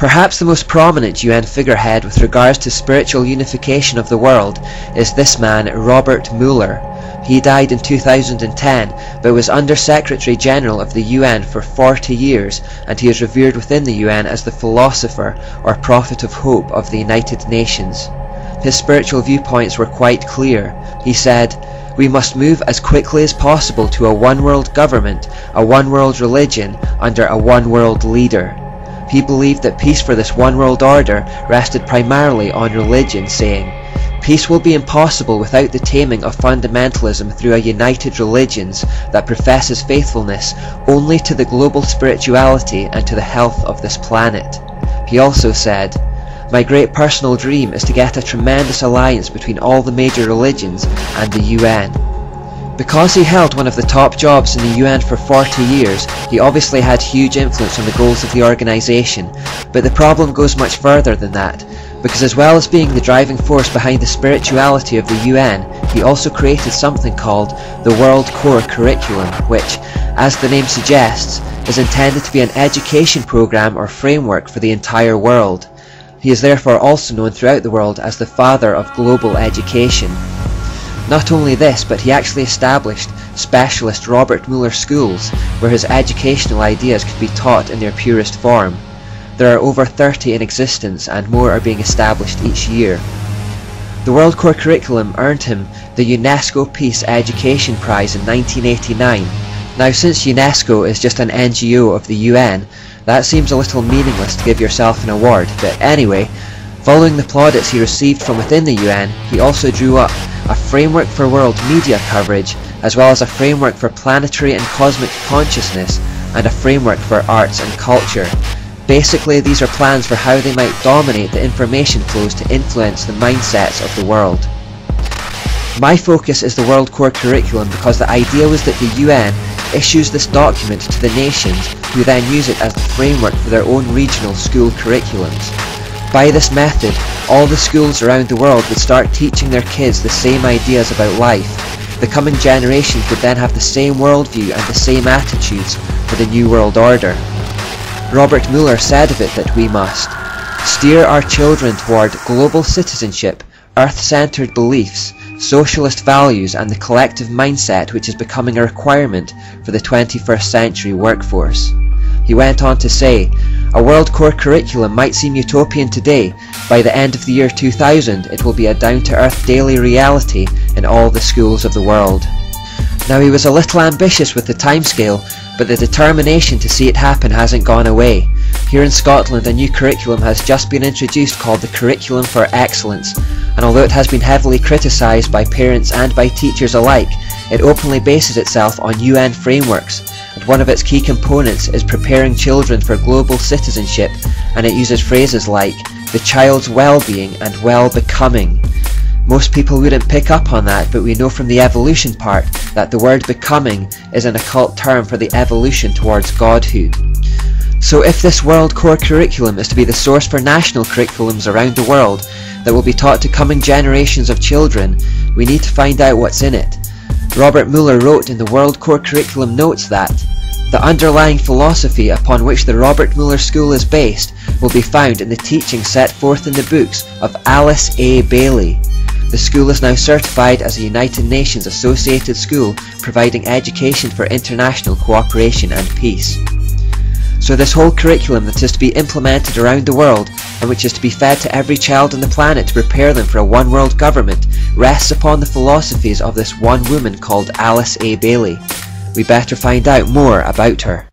Perhaps the most prominent UN figurehead with regards to spiritual unification of the world is this man, Robert Mueller. He died in 2010, but was Under Secretary General of the UN for 40 years, and he is revered within the UN as the philosopher or prophet of hope of the United Nations. His spiritual viewpoints were quite clear. He said, "We must move as quickly as possible to a one-world government, a one-world religion, under a one-world leader." He believed that peace for this one-world order rested primarily on religion, saying, "Peace will be impossible without the taming of fundamentalism through a united religions that professes faithfulness only to the global spirituality and to the health of this planet." He also said, "My great personal dream is to get a tremendous alliance between all the major religions and the UN." Because he held one of the top jobs in the UN for 40 years, he obviously had huge influence on the goals of the organisation, but the problem goes much further than that, because as well as being the driving force behind the spirituality of the UN, he also created something called the World Core Curriculum, which, as the name suggests, is intended to be an education program or framework for the entire world. He is therefore also known throughout the world as the father of global education. Not only this, but he actually established specialist Robert Mueller schools where his educational ideas could be taught in their purest form. There are over 30 in existence and more are being established each year. The World Core Curriculum earned him the UNESCO Peace Education Prize in 1989. Now, since UNESCO is just an NGO of the UN, that seems a little meaningless to give yourself an award, but anyway, following the plaudits he received from within the UN, he also drew up a framework for world media coverage, as well as a framework for planetary and cosmic consciousness, and a framework for arts and culture. Basically, these are plans for how they might dominate the information flows to influence the mindsets of the world. My focus is the World Core Curriculum because the idea was that the UN issues this document to the nations, who then use it as the framework for their own regional school curriculums. By this method, all the schools around the world would start teaching their kids the same ideas about life. The coming generations would then have the same worldview and the same attitudes for the New World Order. Robert Mueller said of it that we must steer our children toward global citizenship, earth-centered beliefs, socialist values and the collective mindset which is becoming a requirement for the 21st century workforce. He went on to say, "A World Core Curriculum might seem utopian today. By the end of the year 2000, it will be a down-to-earth daily reality in all the schools of the world." Now, he was a little ambitious with the timescale, but the determination to see it happen hasn't gone away. Here in Scotland, a new curriculum has just been introduced called the Curriculum for Excellence, and although it has been heavily criticised by parents and by teachers alike, it openly bases itself on UN frameworks, and one of its key components is preparing children for global citizenship, and it uses phrases like the child's well-being and well-becoming. Most people wouldn't pick up on that, but we know from the evolution part that the word becoming is an occult term for the evolution towards godhood. So if this World Core Curriculum is to be the source for national curriculums around the world that will be taught to coming generations of children, we need to find out what's in it. Robert Mueller wrote in the World Core Curriculum notes that the underlying philosophy upon which the Robert Mueller School is based will be found in the teaching set forth in the books of Alice A. Bailey. The school is now certified as a United Nations associated school providing education for international cooperation and peace. So this whole curriculum that is to be implemented around the world and which is to be fed to every child on the planet to prepare them for a one world government rests upon the philosophies of this one woman called Alice A. Bailey. We better find out more about her.